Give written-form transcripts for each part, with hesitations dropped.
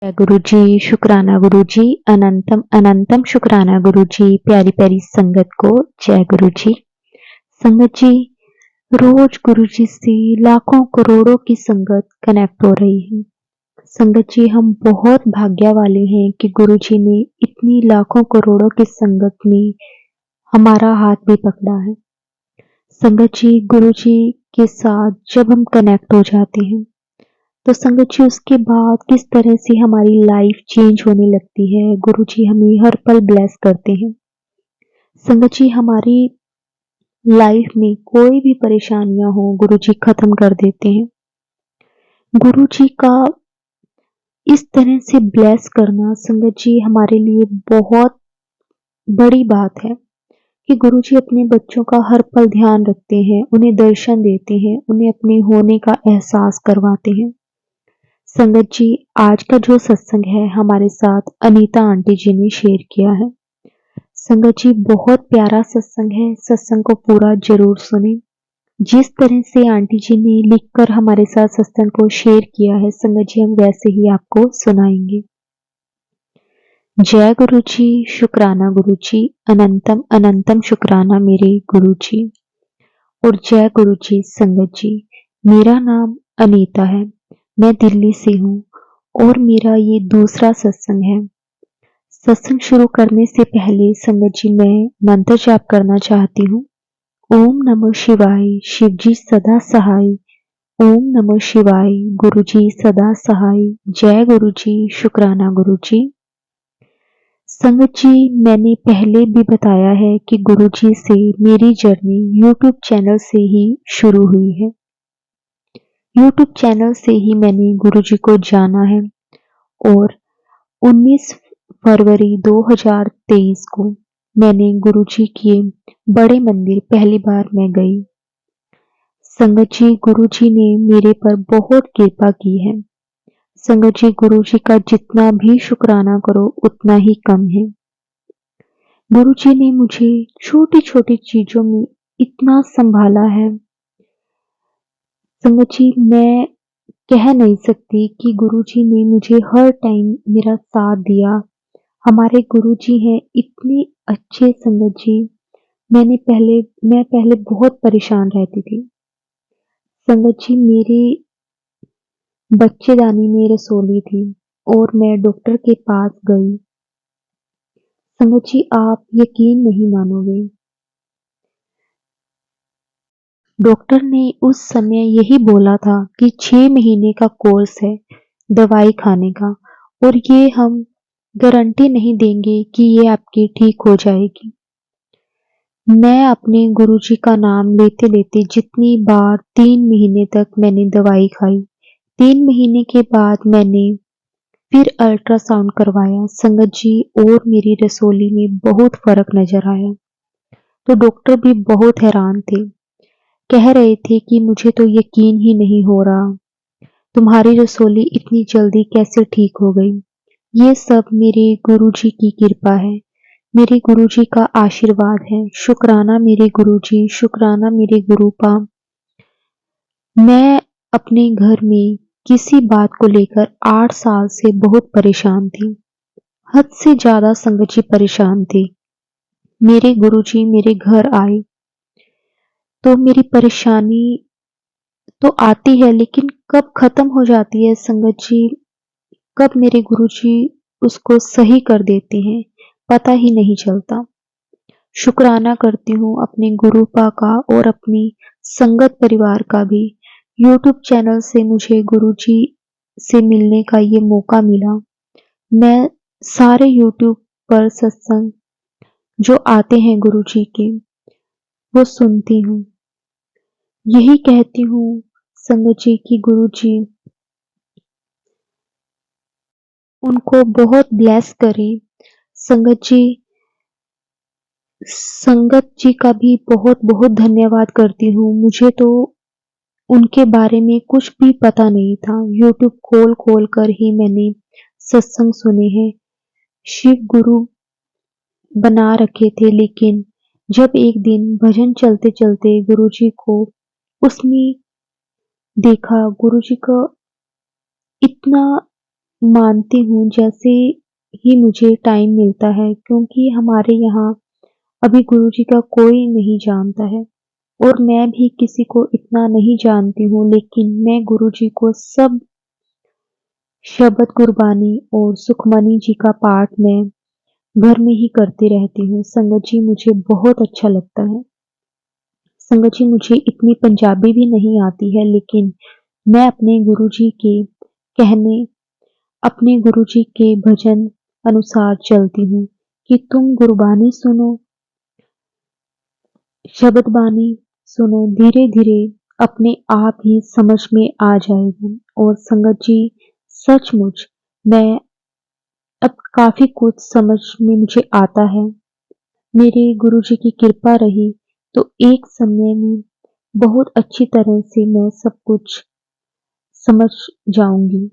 जय गुरु जी, शुक्राना गुरु जी, अनंतम अनंतम शुक्राना गुरु जी, प्यारी प्यारी संगत को जय गुरु जी। संगत जी, रोज गुरु जी से लाखों करोड़ों की संगत कनेक्ट हो रही है। संगत जी, हम बहुत भाग्य वाले हैं कि गुरु जी ने इतनी लाखों करोड़ों की संगत में हमारा हाथ भी पकड़ा है। संगत जी, गुरु जी के साथ जब हम कनेक्ट हो जाते हैं तो संगत जी उसके बाद किस तरह से हमारी लाइफ चेंज होने लगती है। गुरु जी हमें हर पल ब्लेस करते हैं। संगत जी, हमारी लाइफ में कोई भी परेशानियां हो गुरु जी खत्म कर देते हैं। गुरु जी का इस तरह से ब्लेस करना संगत जी हमारे लिए बहुत बड़ी बात है कि गुरु जी अपने बच्चों का हर पल ध्यान रखते हैं, उन्हें दर्शन देते हैं, उन्हें अपने होने का एहसास करवाते हैं। संगत जी, आज का जो सत्संग है हमारे साथ अनीता आंटी जी ने शेयर किया है। संगत जी, बहुत प्यारा सत्संग है, सत्संग को पूरा जरूर सुने। जिस तरह से आंटी जी ने लिखकर हमारे साथ सत्संग को शेयर किया है संगत जी, हम वैसे ही आपको सुनाएंगे। जय गुरु जी, शुक्राना गुरु जी, अनंतम अनंतम शुक्राना मेरे गुरु जी। और जय गुरु जी। संगत जी, मेरा नाम अनीता है, मैं दिल्ली से हूँ और मेरा ये दूसरा सत्संग है। सत्संग शुरू करने से पहले संगत जी मैं मंत्र जाप करना चाहती हूँ। ओम नमः शिवाय, शिव जी सदा सहाय। ओम नमः शिवाय, गुरु जी सदा सहाय। जय गुरु जी, शुक्राना गुरु जी। संगत जी, मैंने पहले भी बताया है कि गुरु जी से मेरी जर्नी यूट्यूब चैनल से ही शुरू हुई है। यूट्यूब चैनल से ही मैंने गुरु जी को जाना है और 19 फरवरी 2023 को मैंने गुरु जी के बड़े मंदिर पहली बार मैं गई। संगत जी, गुरु जी ने मेरे पर बहुत कृपा की है। संगत जी, गुरु जी का जितना भी शुक्राना करो उतना ही कम है। गुरु जी ने मुझे छोटी छोटी चीजों में इतना संभाला है। संगत जी, मैं कह नहीं सकती कि गुरु जी ने मुझे हर टाइम मेरा साथ दिया। हमारे गुरु जी हैं इतने अच्छे। संगत जी, मैं पहले बहुत परेशान रहती थी। संगत जी, मेरी बच्चेदानी में रसोली थी और मैं डॉक्टर के पास गई। संगत जी, आप यकीन नहीं मानोगे, डॉक्टर ने उस समय यही बोला था कि 6 महीने का कोर्स है दवाई खाने का और ये हम गारंटी नहीं देंगे कि ये आपकी ठीक हो जाएगी। मैं अपने गुरुजी का नाम लेते लेते जितनी बार 3 महीने तक मैंने दवाई खाई। 3 महीने के बाद मैंने फिर अल्ट्रासाउंड करवाया संगत जी, और मेरी रसोली में बहुत फर्क नजर आया। तो डॉक्टर भी बहुत हैरान थे, कह रहे थे कि मुझे तो यकीन ही नहीं हो रहा, तुम्हारी रसोली इतनी जल्दी कैसे ठीक हो गई। ये सब मेरे गुरुजी की कृपा है, मेरे गुरुजी का आशीर्वाद है। शुक्राना मेरे गुरुजी, शुक्राना मेरे गुरुपा। मैं अपने घर में किसी बात को लेकर 8 साल से बहुत परेशान थी, हद से ज्यादा संगत जी परेशान थी। मेरे गुरुजी मेरे घर आए तो मेरी परेशानी तो आती है लेकिन कब खत्म हो जाती है संगत जी, कब मेरे गुरुजी उसको सही कर देते हैं, पता ही नहीं चलता। शुक्राना करती हूँ अपने गुरुपा का और अपनी संगत परिवार का भी। यूट्यूब चैनल से मुझे गुरुजी से मिलने का ये मौका मिला। मैं सारे यूट्यूब पर सत्संग जो आते हैं गुरुजी के वो सुनती हूँ। यही कहती हूँ संगत जी की गुरुजी उनको बहुत ब्लेस करें। संगत जी, संगत जी का भी बहुत बहुत धन्यवाद करती हूँ। मुझे तो उनके बारे में कुछ भी पता नहीं था, यूट्यूब खोल खोल कर ही मैंने सत्संग सुने हैं, शिव गुरु बना रखे थे। लेकिन जब एक दिन भजन चलते चलते गुरुजी को उसमें देखा, गुरुजी का इतना मानती हूँ जैसे ही मुझे टाइम मिलता है, क्योंकि हमारे यहाँ अभी गुरुजी का कोई नहीं जानता है और मैं भी किसी को इतना नहीं जानती हूँ, लेकिन मैं गुरुजी को सब शब्द गुरबानी और सुखमनी जी का पाठ मैं घर में ही करती रहती हूँ। संगत जी, मुझे बहुत अच्छा लगता है। संगत जी, मुझे इतनी पंजाबी भी नहीं आती है, लेकिन मैं अपने गुरुजी के कहने, अपने गुरुजी के भजन अनुसार चलती हूँ कि तुम गुरबानी सुनो, शब्द बानी सुनो, धीरे धीरे अपने आप ही समझ में आ जाएगा। और संगत जी, सचमुच मैं अब काफी कुछ समझ में मुझे आता है। मेरे गुरुजी की कृपा रही तो एक समय में बहुत अच्छी तरह से मैं सब कुछ समझ जाऊंगी।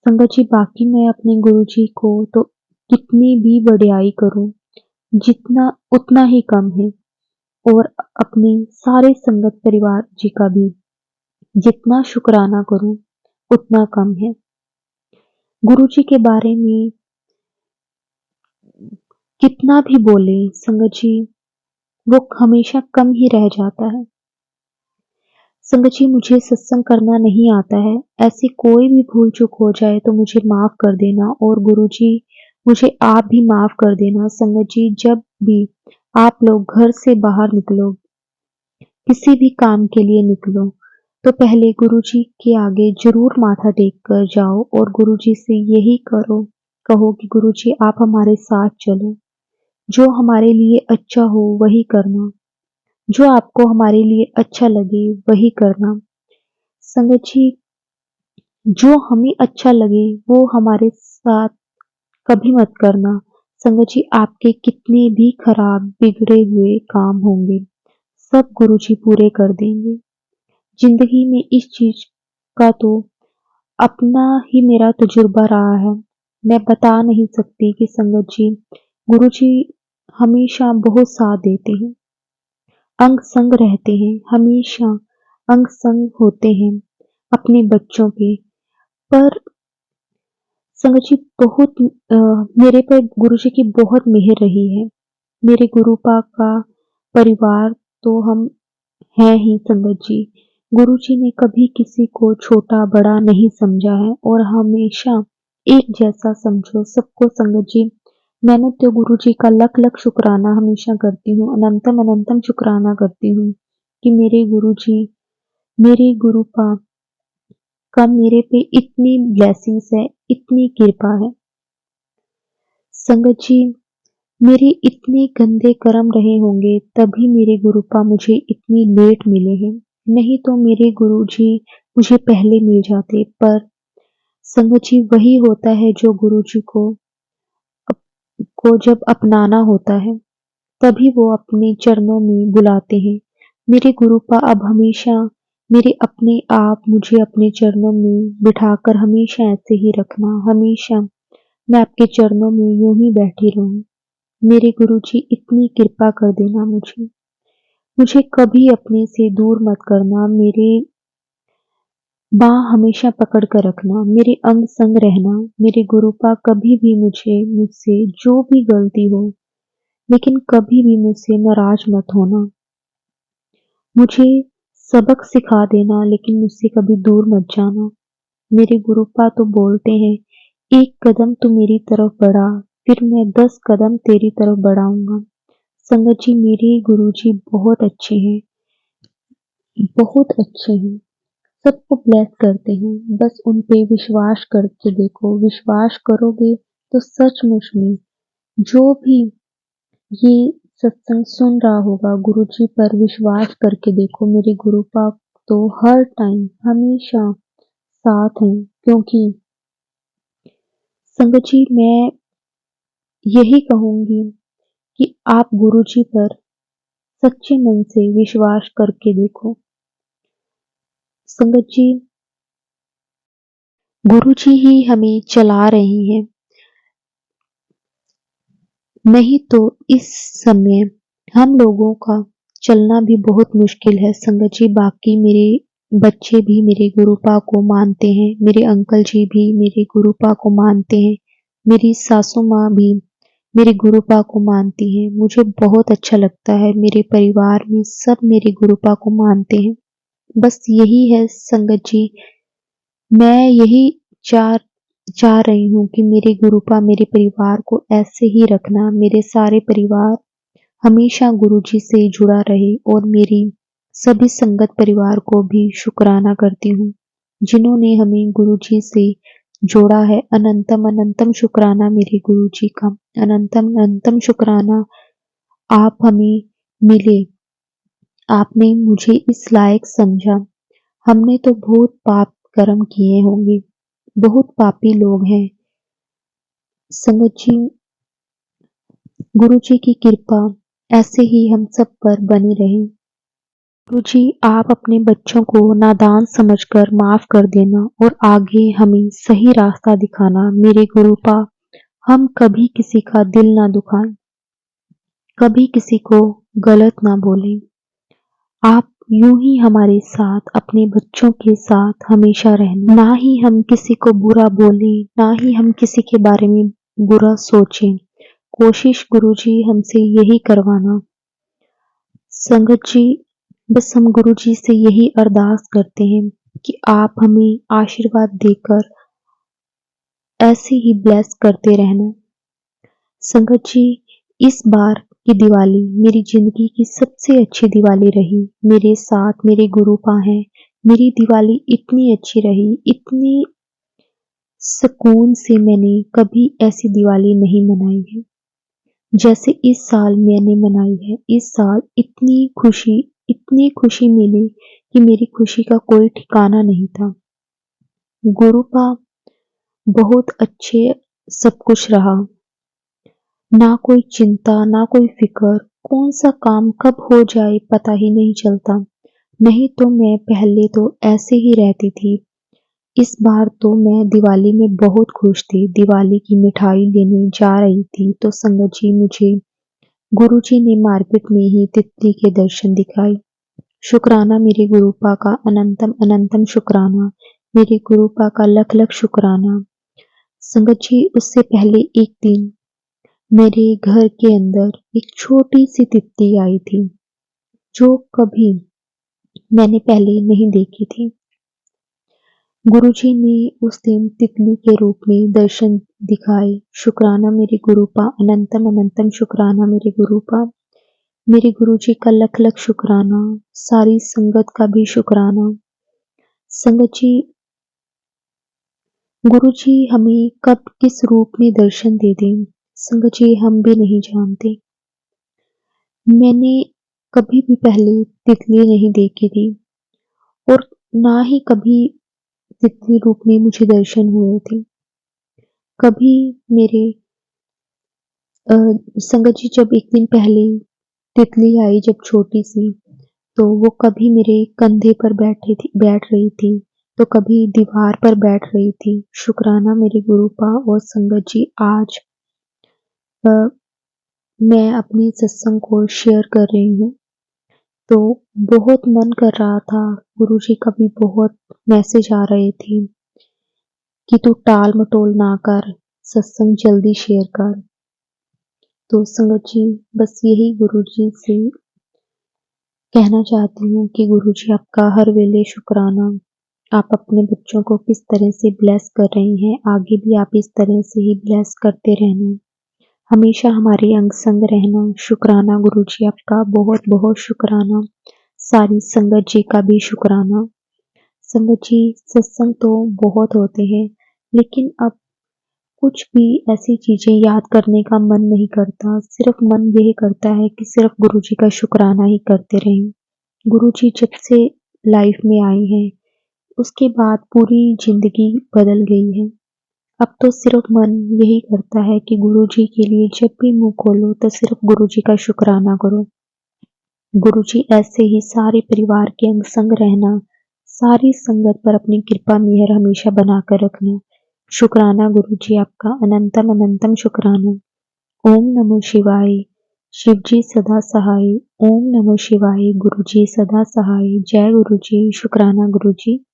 संगत जी, बाकी मैं अपने गुरुजी को तो कितनी भी बड़ाई करूं, जितना उतना ही कम है। और अपने सारे संगत परिवार जी का भी जितना शुक्राना करूं उतना कम है। गुरुजी के बारे में कितना भी बोले संगत जी, वो हमेशा कम ही रह जाता है। संगत जी, मुझे सत्संग करना नहीं आता है। ऐसी कोई भी भूल चूक हो जाए तो मुझे माफ कर देना, और गुरुजी मुझे आप भी माफ कर देना। संगत जी, जब भी आप लोग घर से बाहर निकलो, किसी भी काम के लिए निकलो, तो पहले गुरुजी के आगे जरूर माथा टेक कर जाओ और गुरुजी से यही कहो कि गुरुजी आप हमारे साथ चलो। जो हमारे लिए अच्छा हो वही करना, जो आपको हमारे लिए अच्छा लगे वही करना। संगत जी, जो हमें अच्छा लगे वो हमारे साथ कभी मत करना। संगत जी, आपके कितने भी खराब बिगड़े हुए काम होंगे, सब गुरुजी पूरे कर देंगे। जिंदगी में इस चीज का तो अपना ही मेरा तजुर्बा रहा है। मैं बता नहीं सकती कि संगत जी, गुरुजी हमेशा बहुत साथ देते हैं, अंग संग रहते हैं, हमेशा अंग संग होते हैं अपने बच्चों के। पर संगत जी, बहुत मेरे पर गुरुजी की बहुत मेहर रही है। मेरे गुरुपा का परिवार तो हम हैं ही संगत जी। गुरुजी ने कभी किसी को छोटा बड़ा नहीं समझा है और हमेशा एक जैसा समझो सबको। संगत जी, मैंने तो गुरुजी का लख लख शुक्राना हमेशा करती हूँ, अनंतम अनंतम शुक्राना करती हूँ कि मेरे गुरुजी, मेरे गुरुपा का मेरे पे इतनी ब्लेसिंग्स है, इतनी कृपा है। संगत जी, मेरे इतने गंदे कर्म रहे होंगे तभी मेरे गुरुपा मुझे इतनी लेट मिले हैं, नहीं तो मेरे गुरुजी मुझे पहले मिल जाते। पर संगत जी, वही होता है जो गुरुजी को जब अपनाना होता है तभी वो अपने चरणों में बुलाते हैं। मेरे गुरुपा अब हमेशा मेरे अपने आप मुझे अपने चरणों में बिठाकर हमेशा ऐसे ही रखना, हमेशा मैं आपके चरणों में यूं ही बैठी रहूं। मेरे गुरुजी, इतनी कृपा कर देना मुझे, मुझे कभी अपने से दूर मत करना। मेरे बाँह हमेशा पकड़ कर रखना, मेरे अंग संग रहना। मेरे गुरुपा, कभी भी मुझसे जो भी गलती हो, लेकिन कभी भी मुझसे नाराज मत होना। मुझे सबक सिखा देना, लेकिन मुझसे कभी दूर मत जाना। मेरे गुरुपा तो बोलते हैं, एक कदम तू मेरी तरफ बढ़ा, फिर मैं 10 कदम तेरी तरफ बढ़ाऊंगा। संगत जी, मेरे गुरुजी बहुत अच्छे हैं, बहुत अच्छे हैं, सबको ब्लेस करते हैं। बस उन पे विश्वास करके देखो, विश्वास करोगे तो सचमुच में जो भी ये सत्संग सुन रहा होगा, गुरुजी पर विश्वास करके देखो। मेरे गुरुपा तो हर टाइम हमेशा साथ हैं, क्योंकि संगत जी, मैं यही कहूंगी कि आप गुरुजी पर सच्चे मन से विश्वास करके देखो। संगत जी, गुरुजी ही हमें चला रहे हैं, नहीं तो इस समय हम लोगों का चलना भी बहुत मुश्किल है। संगत जी, बाकी मेरे बच्चे भी मेरे गुरुपा को मानते हैं, मेरे अंकल जी भी मेरे गुरुपा को मानते हैं, मेरी सासू माँ भी मेरे गुरुपा को मानती हैं। मुझे बहुत अच्छा लगता है, मेरे परिवार में सब मेरे गुरुपा को मानते हैं। बस यही है संगत जी, मैं यही चाह चाह रही हूँ कि मेरे गुरुपा मेरे परिवार को ऐसे ही रखना, मेरे सारे परिवार हमेशा गुरुजी से जुड़ा रहे और मेरी सभी संगत परिवार को भी शुक्राना करती हूँ, जिन्होंने हमें गुरुजी से जोड़ा है। अनंतम अनंतम शुक्राना मेरे गुरुजी का, अनंतम अनंतम शुक्राना आप हमें मिले, आपने मुझे इस लायक समझा। हमने तो बहुत पाप कर्म किए होंगे, बहुत पापी लोग हैं। संगत जी, गुरुजी की कृपा ऐसे ही हम सब पर बनी रहे। गुरुजी, आप अपने बच्चों को नादान समझकर माफ कर देना और आगे हमें सही रास्ता दिखाना। मेरे गुरुपा, हम कभी किसी का दिल ना दुखाएं, कभी किसी को गलत ना बोलें। आप यूं ही हमारे साथ, अपने बच्चों के साथ हमेशा रहना। ना ही हम किसी को बुरा बोलें, ना ही हम किसी के बारे में बुरा सोचें। कोशिश गुरुजी हमसे यही करवाना। संगत जी, बस हम गुरुजी से यही अरदास करते हैं कि आप हमें आशीर्वाद देकर ऐसे ही ब्लेस करते रहना। संगत जी, इस बार की दिवाली मेरी जिंदगी की सबसे अच्छी दिवाली रही। मेरे साथ मेरे गुरुपा हैं। मेरी दिवाली इतनी अच्छी रही, इतनी सुकून से मैंने कभी ऐसी दिवाली नहीं मनाई है जैसे इस साल मैंने मनाई है। इस साल इतनी खुशी मिली कि मेरी खुशी का कोई ठिकाना नहीं था। गुरुपा बहुत अच्छे सब कुछ रहा, ना कोई चिंता, ना कोई फिक्र, कौन सा काम कब हो जाए पता ही नहीं चलता। नहीं तो मैं पहले तो ऐसे ही रहती थी। इस बार तो मैं दिवाली में बहुत खुश थी। दिवाली की मिठाई लेने जा रही थी तो संगत जी, मुझे गुरुजी ने मार्केट में ही तितली के दर्शन दिखाए। शुक्राना मेरे गुरुपा का, अनंतम अनंतम शुक्राना मेरे गुरुपा का, लख लख शुक्राना। संगत जी, उससे पहले एक दिन मेरे घर के अंदर एक छोटी सी तितली आई थी, जो कभी मैंने पहले नहीं देखी थी। गुरुजी ने उस दिन तितली के रूप में दर्शन दिखाए। शुक्राना मेरे गुरुपा, अनंतम अनंतम शुक्राना मेरे गुरुपा। मेरे गुरुजी का लख लख शुक्राना, सारी संगत का भी शुक्राना। संगत जी, गुरुजी हमें कब किस रूप में दर्शन दे दें, संगत जी हम भी नहीं जानते। मैंने कभी भी पहले तितली नहीं देखी थी और ना ही कभी तितली रूप में मुझे दर्शन हुए थे। कभी मेरे संगत जी, जब एक दिन पहले तितली आई जब छोटी सी, तो वो कभी मेरे कंधे पर बैठ रही थी, तो कभी दीवार पर बैठ रही थी। शुक्राना मेरे गुरुपा और संगत जी, आज अ, मैं अपनी सत्संग को शेयर कर रही हूँ, तो बहुत मन कर रहा था। गुरुजी का भी बहुत मैसेज आ रहे थे कि तू टाल मटोल ना कर, सत्संग जल्दी शेयर कर। तो संगत जी, बस यही गुरुजी से कहना चाहती हूँ कि गुरुजी आपका हर वेले शुक्राना। आप अपने बच्चों को किस तरह से ब्लेस कर रही हैं, आगे भी आप इस तरह से ही ब्लेस करते रहना, हमेशा हमारे अंग संग रहना। शुक्राना गुरुजी आपका, बहुत बहुत शुक्राना। सारी संगत जी का भी शुक्राना। संगत जी, सत्संग तो बहुत होते हैं, लेकिन अब कुछ भी ऐसी चीजें याद करने का मन नहीं करता। सिर्फ मन यही करता है कि सिर्फ गुरुजी का शुक्राना ही करते रहें। गुरुजी जब से लाइफ में आए हैं, उसके बाद पूरी जिंदगी बदल गई है। अब तो सिर्फ मन यही करता है कि गुरुजी के लिए जब भी मुंह खोलो तो सिर्फ गुरुजी का शुक्राना करो। गुरुजी ऐसे ही सारे परिवार के अंग संग रहना, सारी संगत पर अपनी कृपा मेहर हमेशा बनाकर रखना। शुक्राना गुरुजी आपका, अनंतम अनंतम शुक्राना। ओम नमो शिवाय। शिव जी सदा सहाय। ओम नमः शिवाय। गुरु जी सदा सहाय। जय गुरु जी। शुक्राना गुरु जी।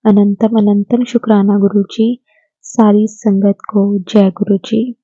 अनंतम अनंतम शुक्राना गुरु जी। सारी संगत को जय गुरु जी।